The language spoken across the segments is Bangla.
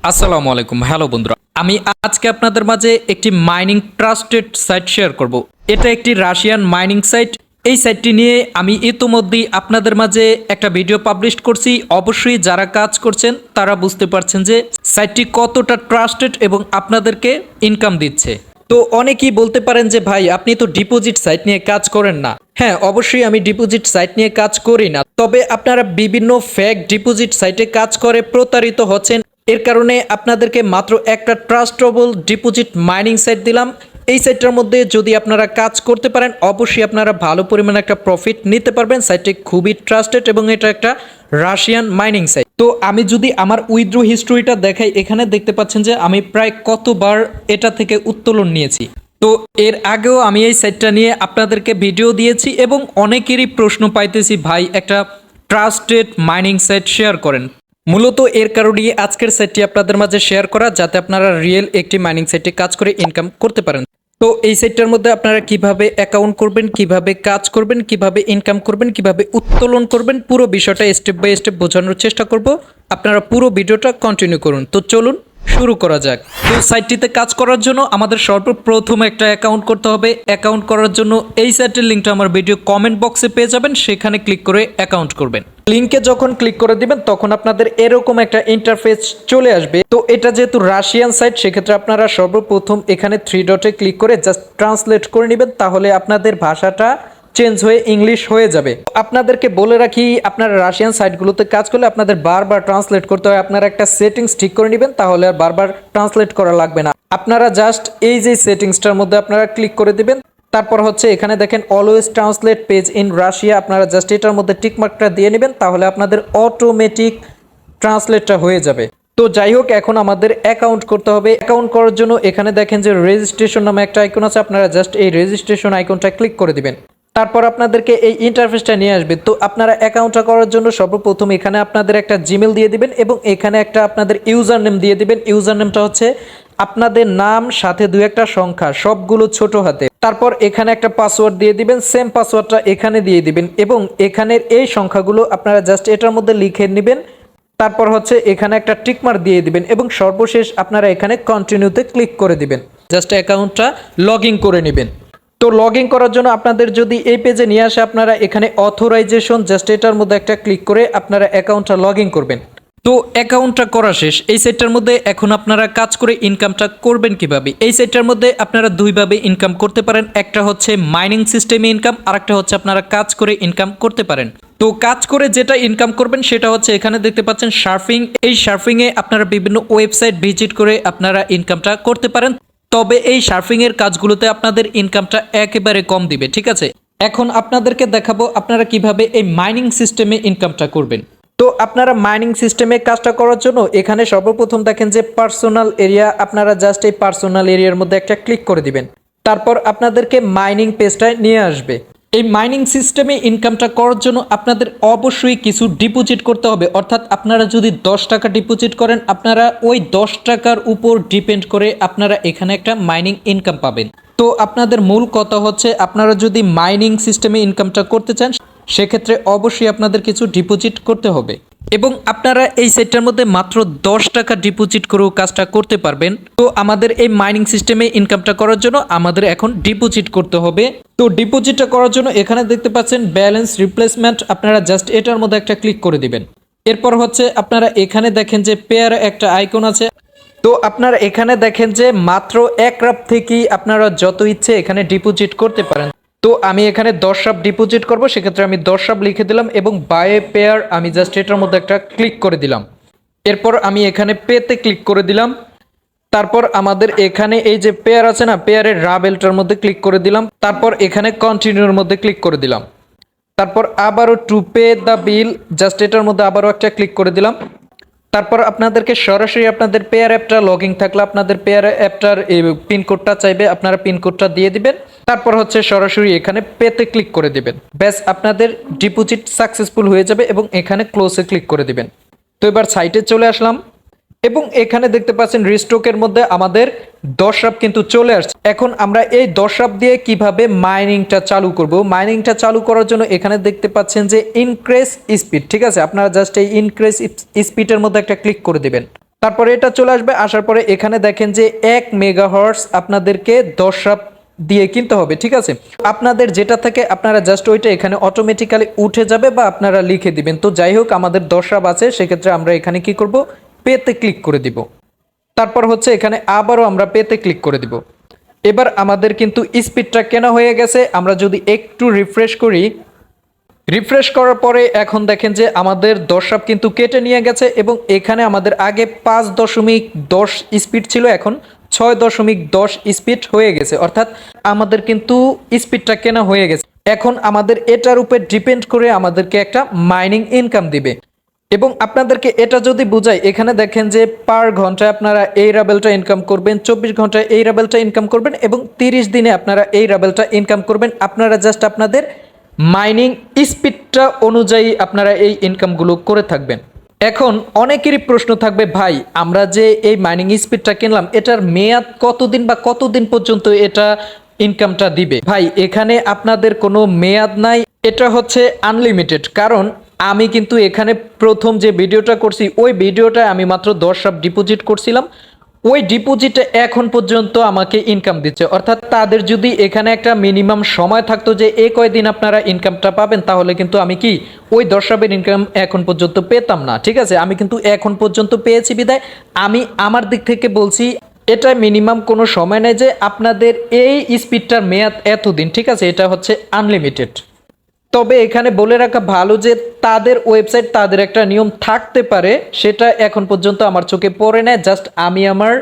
আসসালামু আলাইকুম। হ্যালো বন্ধুরা, আমি আজকে আপনাদের মাঝে একটি মাইনিং ট্রাস্টেড সাইট শেয়ার করব। এটা একটি রাশিয়ান মাইনিং সাইট। এই সাইটটি নিয়ে আমি ইতোমধ্যেই আপনাদের মাঝে একটা ভিডিও পাবলিশ করছি। অবশ্যই যারা কাজ করছেন তারা বুঝতে পারছেন যে সাইটটি কতটা ট্রাস্টেড এবং আপনাদেরকে ইনকাম দিচ্ছে। তো অনেকেই বলতে পারেন যে ভাই আপনি তো ডিপোজিট সাইট নিয়ে কাজ করেন না। হ্যাঁ, অবশ্যই আমি ডিপোজিট সাইট নিয়ে কাজ করি না, তবে আপনারা বিভিন্ন ফেক ডিপোজিট সাইটে কাজ করে প্রতারিত হচ্ছেন। এর কারণে আপনাদেরকে মাত্র একটা ট্রাস্টেবল ডিপোজিট মাইনিং সাইট দিলাম। এই সাইটটার মধ্যে যদি আপনারা কাজ করতে পারেন অবশ্যই আপনারা ভালো পরিমাণে একটা প্রফিট নিতে পারবেন। সাইটটি খুবই ট্রাস্টেড এবং এটা একটা রাশিয়ান মাইনিং সাইট। তো আমি যদি আমার উইথড্র হিস্ট্রিটা দেখাই, এখানে দেখতে পাচ্ছেন যে আমি প্রায় কতবার এটা থেকে উত্তোলন নিয়েছি। তো এর আগেও আমি এই সাইটটা নিয়ে আপনাদেরকে ভিডিও দিয়েছি এবং অনেকেরই প্রশ্ন পাইতেছি ভাই একটা ট্রাস্টেড মাইনিং সাইট শেয়ার করেন। মূলত এর কারণেই আজকের সাইটটি আপনাদের মাঝে শেয়ার করা, যাতে আপনারা রিয়েল একটি মাইনিং সাইটে কাজ করে ইনকাম করতে পারেন। তো এই সাইটটার মধ্যে আপনারা কিভাবে অ্যাকাউন্ট করবেন, কিভাবে কাজ করবেন, কিভাবে ইনকাম করবেন, কিভাবে উত্তোলন করবেন, পুরো বিষয়টা স্টেপ বাই স্টেপ বোঝানোর চেষ্টা করব। আপনারা পুরো ভিডিওটা কন্টিনিউ করুন। তো চলুন শুরু করা যাক। তো সাইটটিতে কাজ করার জন্য আমাদের সর্বপ্রথম একটা অ্যাকাউন্ট করতে হবে। অ্যাকাউন্ট করার জন্য এই সাইটের লিঙ্কটা আমার ভিডিও কমেন্ট বক্সে পেয়ে যাবেন, সেখানে ক্লিক করে অ্যাকাউন্ট করবেন। লিঙ্কে যখন ক্লিক করে দিবেন তখন আপনাদের এরকম একটা ইন্টারফেস চলে আসবে। তো এটা যেহেতু রাশিয়ান সাইট, সেক্ষেত্রে আপনারা সর্বপ্রথম এখানে থ্রি ডটে ক্লিক করে জাস্ট ট্রান্সলেট করে নেবেন, তাহলে আপনাদের ভাষাটা চেঞ্জ হয়ে ইংলিশ হয়ে যাবে। আপনাদেরকে বলে রাখি, আপনারা রাশিয়ান সাইটগুলোতে কাজ করলে আপনাদের বারবার ট্রান্সলেট করতে হয়। আপনারা একটা সেটিংস ঠিক করে নেবেন, তাহলে আর বারবার ট্রান্সলেট করা লাগবে না। আপনারা জাস্ট এই যে সেটিংসটার মধ্যে আপনারা ক্লিক করে দিবেন। তারপর হচ্ছে এখানে দেখেন always translate page in Russia, আপনারা জাস্ট এটার মধ্যে টিকমার্কটা দিয়ে নেবেন, তাহলে আপনাদের অটোমেটিক ট্রান্সলেটটা হয়ে যাবে। তো যাই হোক, এখন আমাদের অ্যাকাউন্ট করতে হবে। অ্যাকাউন্ট করার জন্য এখানে দেখেন যে রেজিস্ট্রেশন নামে একটা আইকন আছে, আপনারা জাস্ট এই রেজিস্ট্রেশন আইকনটা ক্লিক করে দিবেন। তারপর আপনাদেরকে এই ইন্টারফেসটা নিয়ে আসবে। তো আপনারা অ্যাকাউন্টটা করার জন্য সর্বপ্রথম এখানে আপনাদের একটা জিমেল দিয়ে দিবেন এবং এখানে একটা আপনাদের ইউজার নেম দিয়ে দিবেন। ইউজার নেমটা হচ্ছে আপনাদের নাম সাথে দুই একটা সংখ্যা, সবগুলো ছোট হাতে। তারপর এখানে একটা পাসওয়ার্ড দিয়ে দিবেন, সেম পাসওয়ার্ডটা এখানে দিয়ে দিবেন এবং এখানের এই সংখ্যাগুলো আপনারা জাস্ট এটার মধ্যে লিখে নেবেন। তারপর হচ্ছে এখানে একটা টিকমার্ক দিয়ে দিবেন এবং সর্বশেষ আপনারা এখানে কন্টিনিউতে ক্লিক করে দিবেন। জাস্ট অ্যাকাউন্টটা লগ ইন করে নেবেন। তো লগ ইন করার জন্য আপনাদের যদি এই পেজে নিয়ে আসে, আপনারা এখানে অথরাইজেশন জাস্ট এটার মধ্যে একটা ক্লিক করে আপনারা অ্যাকাউন্টটা লগ ইন করবেন। তো অ্যাকাউন্টটা করা শেষ। এই সাইটটার মধ্যে এখন আপনারা কাজ করে ইনকামটা করবেন কিভাবে। এই সাইটটার মধ্যে আপনারা দুইভাবে ইনকাম করতে পারেন। একটা হচ্ছে মাইনিং সিস্টেমে ইনকাম, আর একটা হচ্ছে আপনারা কাজ করে ইনকাম করতে পারেন। তো কাজ করে যেটা ইনকাম করবেন সেটা হচ্ছে এখানে দেখতে পাচ্ছেন সার্ফিং। এই সার্ফিংয়ে আপনারা বিভিন্ন ওয়েবসাইট ভিজিট করে আপনারা ইনকামটা করতে পারেন। তবে এই সার্ফিং এর কাজগুলোতে আপনাদের ইনকামটা একেবারে কম দিবে, ঠিক আছে। এখন আপনাদেরকে দেখাবো আপনারা কিভাবে এই মাইনিং সিস্টেমে ইনকামটা করবেন। তো আপনারা মাইনিং সিস্টেমে কাজটা করার জন্য এখানে সর্বপ্রথম দেখেন যে পার্সোনাল এরিয়া, আপনারা জাস্ট এই পার্সোনাল এরিয়ার মধ্যে একটা ক্লিক করে দিবেন। তারপর আপনাদেরকে মাইনিং পেজটায় নিয়ে আসবে। এই মাইনিং সিস্টেমে ইনকামটা করার জন্য আপনাদের অবশ্যই কিছু ডিপোজিট করতে হবে। অর্থাৎ আপনারা যদি 10 টাকা ডিপোজিট করেন, আপনারা ওই 10 টাকার উপর ডিপেন্ড করে আপনারা এখানে একটা মাইনিং ইনকাম পাবেন। তো আপনাদের মূল কথা হচ্ছে আপনারা যদি মাইনিং সিস্টেমে ইনকামটা করতে চান, সেক্ষেত্রে অবশ্যই আপনাদের কিছু ডিপোজিট করতে হবে এবং আপনারা এই সাইটটার মধ্যে মাত্র 10 টাকা ডিপোজিট করেও কাজটা করতে পারবেন। তো আমাদের এই মাইনিং সিস্টেমে ইনকামটা করার জন্য আমাদের এখন ডিপোজিট করতে হবে। তো ডিপোজিটটা করার জন্য এখানে দেখতে পাচ্ছেন ব্যালেন্স রিপ্লেসমেন্ট, আপনারা জাস্ট এটার মধ্যে একটা ক্লিক করে দিবেন। এরপর হচ্ছে আপনারা এখানে দেখেন যে পেয়ার একটা আইকন আছে। তো আপনারা এখানে দেখেন যে মাত্র এক রাত থেকেই আপনারা যত ইচ্ছে এখানে ডিপোজিট করতে পারেন। তো আমি এখানে 10 সাব ডিপোজিট করব, সেক্ষেত্রে আমি 10 সাব লিখে দিলাম এবং বাই পেয়ার আমি জাস্ট এটার মধ্যে একটা ক্লিক করে দিলাম। এরপর আমি এখানে পেতে ক্লিক করে দিলাম। তারপর আমাদের এখানে এই যে পেয়ার আছে না, পেয়ারের রাবেলটার মধ্যে ক্লিক করে দিলাম। তারপর এখানে কন্টিনিউর মধ্যে ক্লিক করে দিলাম। তারপর আবারও to pay the bill, just এটার মধ্যে আবারও একটা ক্লিক করে দিলাম। তারপর আপনাদেরকে সরাসরি আপনাদের পেয়ার অ্যাপটা লগ ইন থাকলে আপনাদের পেয়ার অ্যাপটার এই পিনকোডটা চাইবে, আপনারা পিনকোডটা দিয়ে দিবেন। তারপর হচ্ছে সরাসরি এখানে পেতে ক্লিক করে দিবেন। ব্যাস, আপনাদের ডিপোজিট সাকসেসফুল হয়ে যাবে এবং এখানে ক্লোজে ক্লিক করে দিবেন। তো এবার সাইটে চলে আসলাম এবং এখানে দেখতে পাচ্ছেন রিস্টকের মধ্যে আমাদের 10 রাব কিন্তু চলে আসছে। এখন আমরা এই 10 রাব দিয়ে কিভাবে মাইনিংটা চালু করব। মাইনিংটা চালু করার জন্য এখানে দেখতে পাচ্ছেন যে ইনক্রিজ স্পিড, ঠিক আছে। আপনারা জাস্ট এই ইনক্রিজ স্পিডের মধ্যে একটা ক্লিক করে দিবেন। তারপরে এটা চলে আসবে, আসার পরে এখানে দেখেন যে 1 মেগাহার্টজ আপনাদেরকে 10 দিয়ে কিনতে হবে, ঠিক আছে। আপনাদের যেটা থেকে আপনারা জাস্ট ওইটা এখানে অটোমেটিক্যালি উঠে যাবে বা আপনারা লিখে দিবেন। তো যাই হোক, আমাদের 10 আছে, সেক্ষেত্রে আমরা এখানে কি করব, পেতে ক্লিক করে দিব। তারপর হচ্ছে এখানে আবারও আমরা পেতে ক্লিক করে দিব। এবার আমাদের কিন্তু স্পিডটা কেনা হয়ে গেছে। আমরা যদি একটু রিফ্রেশ করি, রিফ্রেশ করার পরে এখন দেখেন যে আমাদের 10 কিন্তু কেটে নিয়ে গেছে এবং এখানে আমাদের আগে 5.10 স্পিড ছিল, এখন 6.10 স্পিড হয়ে গেছে, অর্থাৎ আমাদের কিন্তু স্পিডটা কেনা হয়ে গেছে। এখন আমাদের এটার উপর ডিপেন্ড করে আমাদেরকে একটা মাইনিং ইনকাম দিবে। এবং আপনাদেরকে এটা যদি বুঝাই, এখানে দেখেন যে পার ঘন্টায় আপনারা এই রাবেলটা ইনকাম করবেন, 24 ঘন্টায় এই রাবেলটা ইনকাম করবেন এবং 30 দিনে আপনারা এই রাবেলটা ইনকাম করবেন। আপনারা জাস্ট আপনাদের মাইনিং স্পিডটা অনুযায়ী আপনারা এই ইনকামগুলো করে থাকবেন। এখন অনেকেরই প্রশ্ন থাকবে, ভাই আমরা যে এই মাইনিং স্পিডটা কিনলাম, এটার মেয়াদ কতদিন বা কতদিন পর্যন্ত এটা ইনকামটা দিবে? ভাই এখানে আপনাদের কোনো মেয়াদ নাই, এটা হচ্ছে আনলিমিটেড। কারণ আমি কিন্তু এখানে প্রথম যে ভিডিওটা করছি, ওই ভিডিওটা আমি মাত্র 10 ডিপোজিট করছিলাম, ওই ডিপোজিটে এখন পর্যন্ত আমাকে ইনকাম দিচ্ছে। অর্থাৎ তাদের যদি এখানে একটা মিনিমাম সময় থাকতো যে এই কয়দিন আপনারা ইনকামটা পাবেন, তাহলে কিন্তু আমি কি ওই 10 ইনকাম এখন পর্যন্ত পেতাম না, ঠিক আছে। আমি কিন্তু এখন পর্যন্ত পেয়েছি বিদায় আমি আমার দিক থেকে বলছি, এটা মিনিমাম কোনো সময় নেই যে আপনাদের এই স্পিডটার মেয়াদ এতদিন, ঠিক আছে। এটা হচ্ছে আনলিমিটেড। তবে এখানে বলে রাখা ভালো যে তাদের ওয়েবসাইট, তাদের একটা নিয়ম থাকতে পারে, সেটা এখন পর্যন্ত আমার চোখে পড়ে না, জাস্ট আমি আমার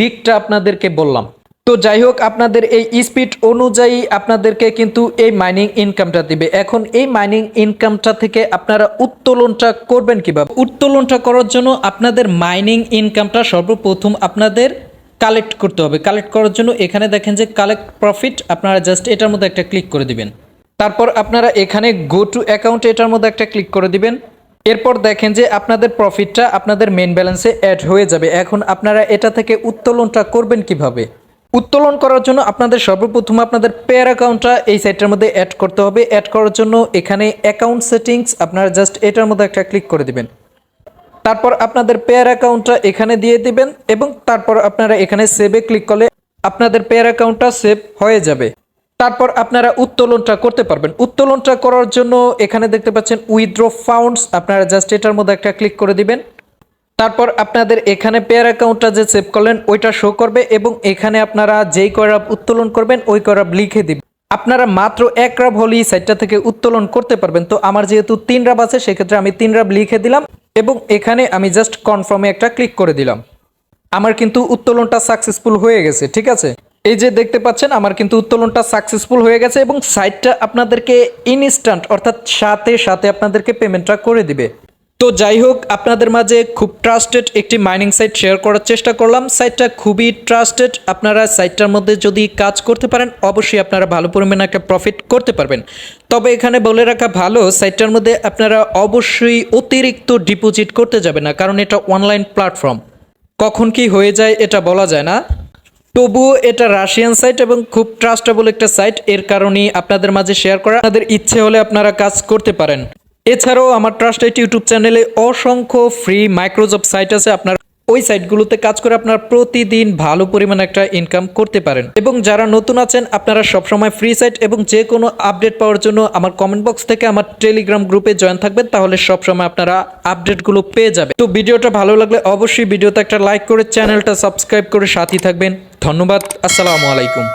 দিকটা আপনাদেরকে বললাম। তো যাই হোক, আপনাদের এই স্পিড অনুযায়ী আপনাদেরকে কিন্তু এই মাইনিং ইনকামটা দিবে। এখন এই মাইনিং ইনকামটা থেকে আপনারা উত্তোলনটা করবেন কিভাবে? উত্তোলনটা করার জন্য আপনাদের মাইনিং ইনকামটা সর্বপ্রথম আপনাদের কালেক্ট করতে হবে। কালেক্ট করার জন্য এখানে দেখেন যে কালেক্ট প্রফিট, আপনারা জাস্ট এটার মধ্যে একটা ক্লিক করে দিবেন। তারপর আপনারা এখানে গো টু অ্যাকাউন্ট, এটার মধ্যে একটা ক্লিক করে দিবেন। এরপর দেখেন যে আপনাদের প্রফিটটা আপনাদের মেইন ব্যালেন্সে অ্যাড হয়ে যাবে। এখন আপনারা এটা থেকে উত্তোলনটা করবেন কিভাবে? উত্তোলন করার জন্য আপনাদের সর্বপ্রথম আপনাদের পেয়ার অ্যাকাউন্টটা এই সাইটটার মধ্যে অ্যাড করতে হবে। অ্যাড করার জন্য এখানে অ্যাকাউন্ট সেটিংস, আপনারা জাস্ট এটার মধ্যে একটা ক্লিক করে দিবেন। তারপর আপনাদের পেয়ার অ্যাকাউন্টটা এখানে দিয়ে দিবেন এবং তারপর আপনারা এখানে সেভে ক্লিক করলে আপনাদের পেয়ার অ্যাকাউন্টটা সেভ হয়ে যাবে। তারপর আপনারা উত্তোলনটা করতে পারবেন। উত্তোলনটা করার জন্য এখানে দেখতে পাচ্ছেন উইথড্র ফান্ডস, আপনারা জাস্ট এটার মধ্যে একটা ক্লিক করে দিবেন। তারপর আপনাদের এখানে পেয়ার অ্যাকাউন্টটা যে সেভ করলেন ওইটা শো করবে এবং এখানে আপনারা যেই কয়রাব উত্তোলন করবেন ওই কয়রাব লিখে দিবেন। আপনারা মাত্র 1 রাব হলেই সাইটটা থেকে উত্তোলন করতে পারবেন। তো আমার যেহেতু 3 রাব আছে, সেক্ষেত্রে আমি 3 রাব লিখে দিলাম এবং এখানে আমি জাস্ট কনফার্মে একটা ক্লিক করে দিলাম। আমার কিন্তু উত্তোলনটা সাকসেসফুল হয়ে গেছে, ঠিক আছে। এই যে দেখতে পাচ্ছেন আমার কিন্তু উত্তোলনটা সাকসেসফুল হয়ে গেছে এবং সাইটটা আপনাদেরকে ইনস্ট্যান্ট, অর্থাৎ সাথে সাথে আপনাদেরকে পেমেন্টটা করে দিবে। তো যাই হোক, আপনাদের মাঝে খুব ট্রাস্টেড একটি মাইনিং সাইট শেয়ার করার চেষ্টা করলাম। সাইটটা খুবই ট্রাস্টেড। আপনারা সাইটটার মধ্যে যদি কাজ করতে পারেন, অবশ্যই আপনারা ভালো পরিমাণে একটা প্রফিট করতে পারবেন। তবে এখানে বলে রাখা ভালো, সাইটটার মধ্যে আপনারা অবশ্যই অতিরিক্ত ডিপোজিট করতে যাবেন না, কারণ এটা অনলাইন প্ল্যাটফর্ম, কখন কি হয়ে যায় এটা বলা যায় না। তবুও এটা রাশিয়ান সাইট এবং খুব ট্রাস্টেবল একটা সাইট, এর কারণেই আপনাদের মাঝে শেয়ার করা। আপনাদের ইচ্ছে হলে আপনারা কাজ করতে পারেন। এছাড়াও আমার ট্রাস্টেড ইউটিউব চ্যানেলে অসংখ্য ফ্রি মাইক্রোজব সাইট আছে, আপনার ওই সাইটগুলোতে কাজ করে আপনারা প্রতিদিন ভালো পরিমাণ একটা ইনকাম করতে পারেন। এবং যারা নতুন আছেন, আপনারা সবসময় ফ্রি সাইট এবং যে কোনো আপডেট পাওয়ার জন্য আমার কমেন্ট বক্স থেকে আমার টেলিগ্রাম গ্রুপে জয়েন থাকবেন, তাহলে সবসময় আপনারা আপডেটগুলো পেয়ে যাবেন। তো ভিডিওটা ভালো লাগলে অবশ্যই ভিডিওতে একটা লাইক করে চ্যানেলটা সাবস্ক্রাইব করে সাথী থাকবেন। ধন্যবাদ। আসসালামু আলাইকুম।